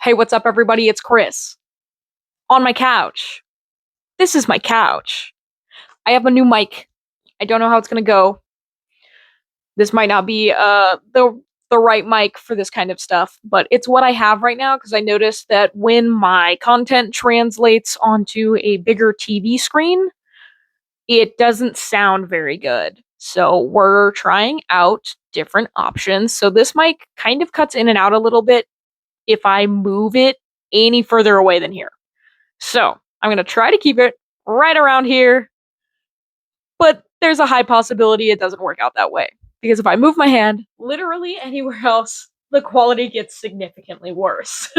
Hey, what's up, everybody? It's Chris. On my couch. This is my couch. I have a new mic. I don't know how it's gonna go. This might not be the right mic for this kind of stuff, but it's what I have right now because I noticed that when my content translates onto a bigger TV screen, it doesn't sound very good. So we're trying out different options. So this mic kind of cuts in and out a little bit if I move it any further away than here. So I'm going to try to keep it right around here, but there's a high possibility it doesn't work out that way. Because if I move my hand literally anywhere else, the quality gets significantly worse.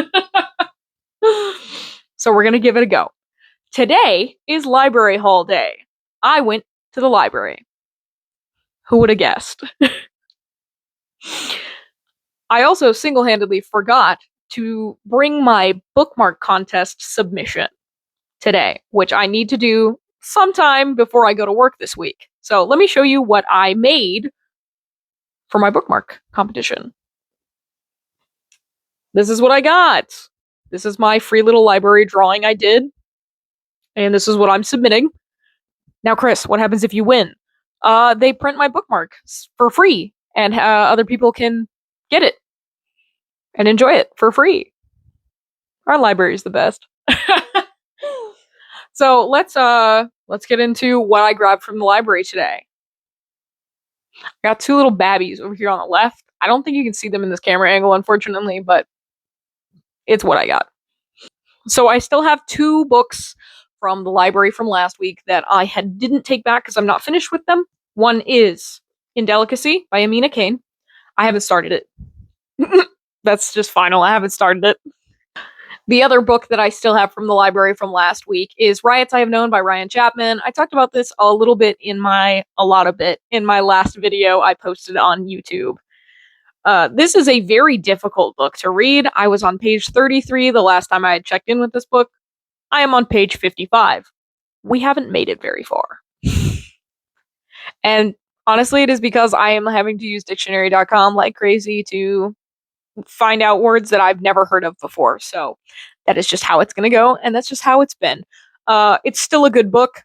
So we're going to give it a go. Today is library hall day. I went to the library. Who would have guessed? I also single-handedly forgot to bring my bookmark contest submission today, which I need to do sometime before I go to work this week. So let me show you what I made for my bookmark competition. This is what I got. This is my free little library drawing I did. And this is what I'm submitting. Now, Chris, what happens if you win? They print my bookmark for free, and other people can get it and enjoy it for free. Our library is the best. So let's get into what I grabbed from the library today. I got two little babbies over here on the left. I don't think you can see them in this camera angle, unfortunately, but it's what I got. So I still have two books from the library from last week that I didn't take back because I'm not finished with them. One is Indelicacy by Amina Kane. I haven't started it. That's just final. I haven't started it. The other book that I still have from the library from last week is Riots I Have Known by Ryan Chapman. I talked about this a lot in my last video I posted on YouTube. This is a very difficult book to read. I was on page 33 the last time I had checked in with this book. I am on page 55. We haven't made it very far. And honestly, it is because I am having to use dictionary.com like crazy to find out words that I've never heard of before. So that is just how it's going to go, and that's just how it's been. It's still a good book.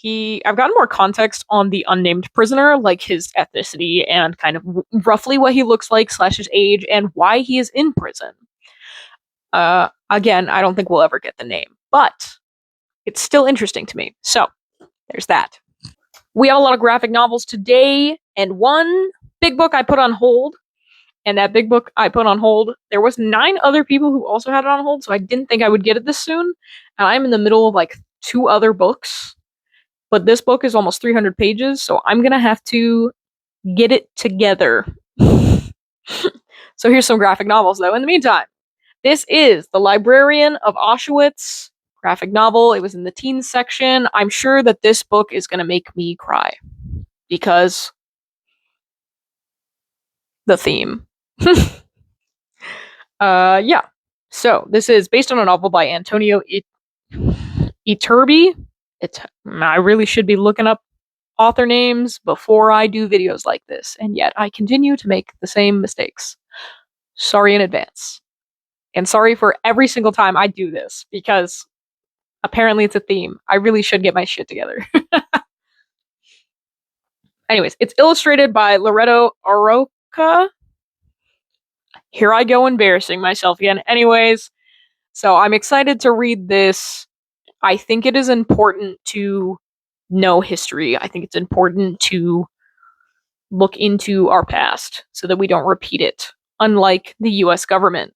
I've gotten more context on the unnamed prisoner, like his ethnicity and kind of roughly what he looks like / his age and why he is in prison. Again, I don't think we'll ever get the name, but it's still interesting to me. So there's that. We have a lot of graphic novels today, and one big book I put on hold. And that big book I put on hold, there was 9 other people who also had it on hold, so I didn't think I would get it this soon. And I'm in the middle of like 2 other books. But this book is almost 300 pages, so I'm going to have to get it together. So here's some graphic novels, though. In the meantime, this is The Librarian of Auschwitz graphic novel. It was in the teens section. I'm sure that this book is going to make me cry. Because the theme. Yeah. So this is based on a novel by Antonio Iturbi. I really should be looking up author names before I do videos like this, and yet I continue to make the same mistakes. Sorry in advance. And sorry for every single time I do this, because apparently it's a theme. I really should get my shit together. Anyways, it's illustrated by Loreto Aroca. Here I go embarrassing myself again. Anyways, so I'm excited to read this. I think it is important to know history. I think it's important to look into our past so that we don't repeat it, unlike the US government.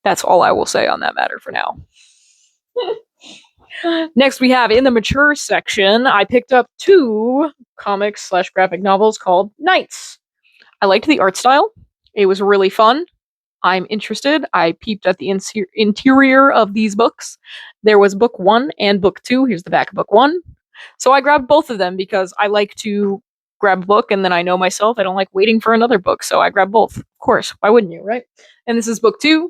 That's all I will say on that matter for now. Next, we have in the mature section, I picked up 2 comics / graphic novels called Knights. I liked the art style. It was really fun. I'm interested. I peeped at the interior of these books. There was book 1 and book 2. Here's the back of book 1. So I grabbed both of them because I like to grab a book and then I know myself. I don't like waiting for another book, so I grabbed both. Of course. Why wouldn't you, right? And this is book 2.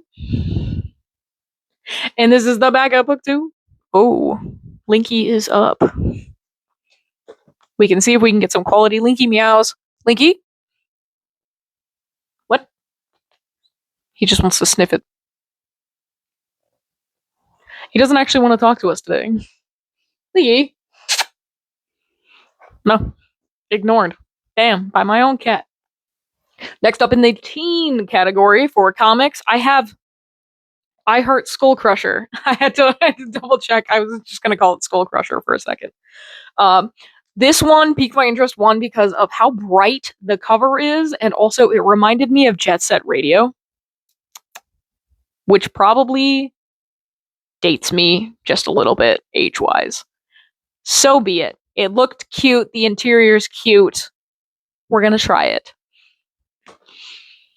And this is the back of book 2. Oh, Linky is up. We can see if we can get some quality Linky meows. Linky? What? He just wants to sniff it. He doesn't actually want to talk to us today. Lee. No. Ignored. Damn, by my own cat. Next up in the teen category for comics, I have I Heart Skull Crusher. I had to double check. I was just going to call it Skull Crusher for a second. This one piqued my interest, one, because of how bright the cover is, and also it reminded me of Jet Set Radio, which probably dates me just a little bit age-wise. So be it. It looked cute. The interior's cute. We're going to try it.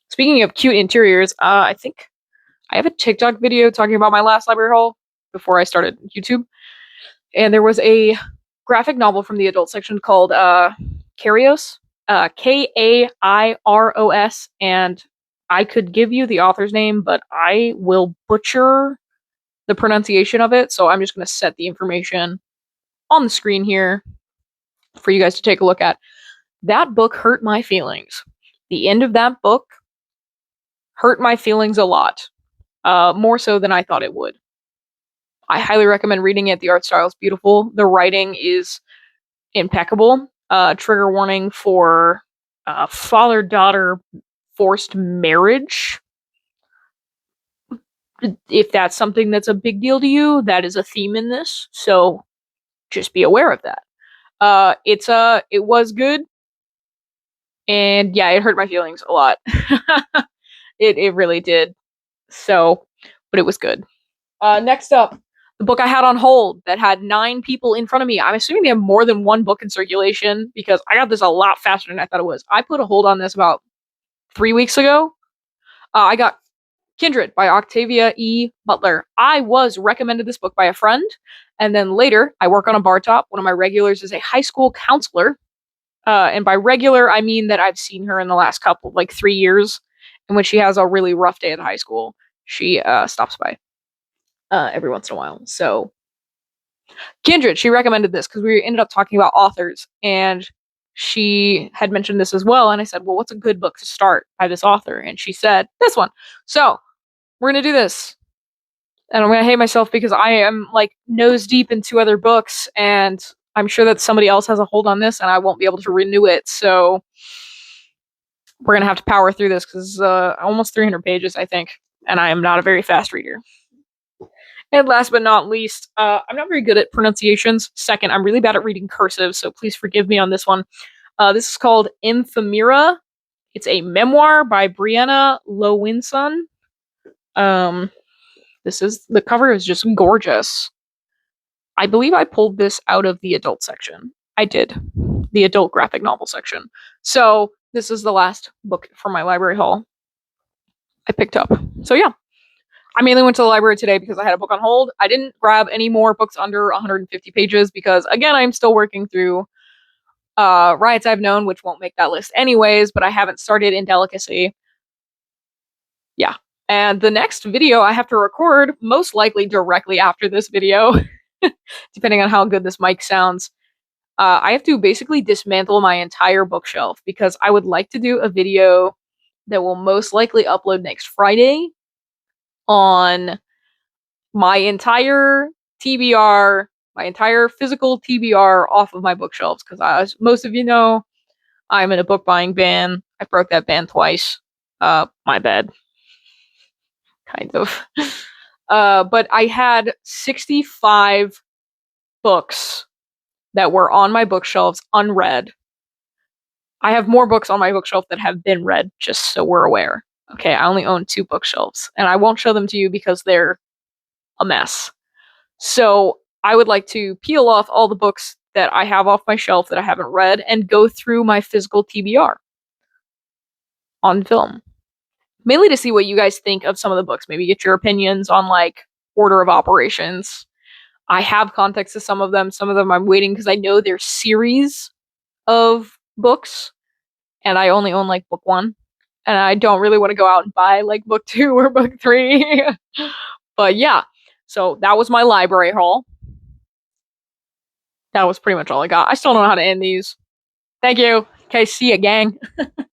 Speaking of cute interiors, I think I have a TikTok video talking about my last library haul before I started YouTube. And there was a graphic novel from the adult section called Kairos, Kairos, and I could give you the author's name, but I will butcher the pronunciation of it, so I'm just going to set the information on the screen here for you guys to take a look at. That book hurt my feelings. The end of that book hurt my feelings a lot, more so than I thought it would. I highly recommend reading it. The art style is beautiful. The writing is impeccable. Trigger warning for father-daughter forced marriage. If that's something that's a big deal to you, that is a theme in this. So just be aware of that. It was good. And yeah, it hurt my feelings a lot. It really did. So, but it was good. Next up, the book I had on hold that had 9 people in front of me. I'm assuming they have more than one book in circulation because I got this a lot faster than I thought it was. I put a hold on this about 3 weeks ago. I got Kindred by Octavia E. Butler. I was recommended this book by a friend, and then later I work on a bar top. One of my regulars is a high school counselor. And by regular, I mean that I've seen her in the last 3 years. And when she has a really rough day at high school, she stops by every once in a while. So, Kindred, she recommended this because we ended up talking about authors, and she had mentioned this as well. And I said, well, what's a good book to start by this author? And she said, this one. So, we're going to do this. And I'm going to hate myself because I am nose deep in 2 other books, and I'm sure that somebody else has a hold on this and I won't be able to renew it. So, we're going to have to power through this because almost 300 pages, I think. And I am not a very fast reader. And last but not least, I'm not very good at pronunciations. Second, I'm really bad at reading cursive, so please forgive me on this one. This is called Ephemeria. It's a memoir by Brianna Lowinson. The cover is just gorgeous. I believe I pulled this out of the adult section. I did. The adult graphic novel section. So, this is the last book from my library haul I picked up. So, yeah. I mainly went to the library today because I had a book on hold. I didn't grab any more books under 150 pages because, again, I'm still working through Riots I've Known, which won't make that list anyways, but I haven't started Indelicacy. Yeah. And the next video I have to record, most likely directly after this video, depending on how good this mic sounds, I have to basically dismantle my entire bookshelf because I would like to do a video that will most likely upload next Friday on my entire TBR, my entire physical TBR off of my bookshelves. Because as most of you know, I'm in a book buying ban. I broke that ban twice. My bad. Kind of. But I had 65 books that were on my bookshelves unread. I have more books on my bookshelf that have been read, just so we're aware. Okay, I only own 2 bookshelves, and I won't show them to you because they're a mess. So I would like to peel off all the books that I have off my shelf that I haven't read and go through my physical TBR on film. Mainly to see what you guys think of some of the books. Maybe get your opinions on order of operations. I have context to some of them. Some of them I'm waiting because I know they're series of books, and I only own book 1. And I don't really want to go out and buy book 2 or book 3. But yeah, so that was my library haul. That was pretty much all I got. I still don't know how to end these. Thank you. Okay, see ya, gang.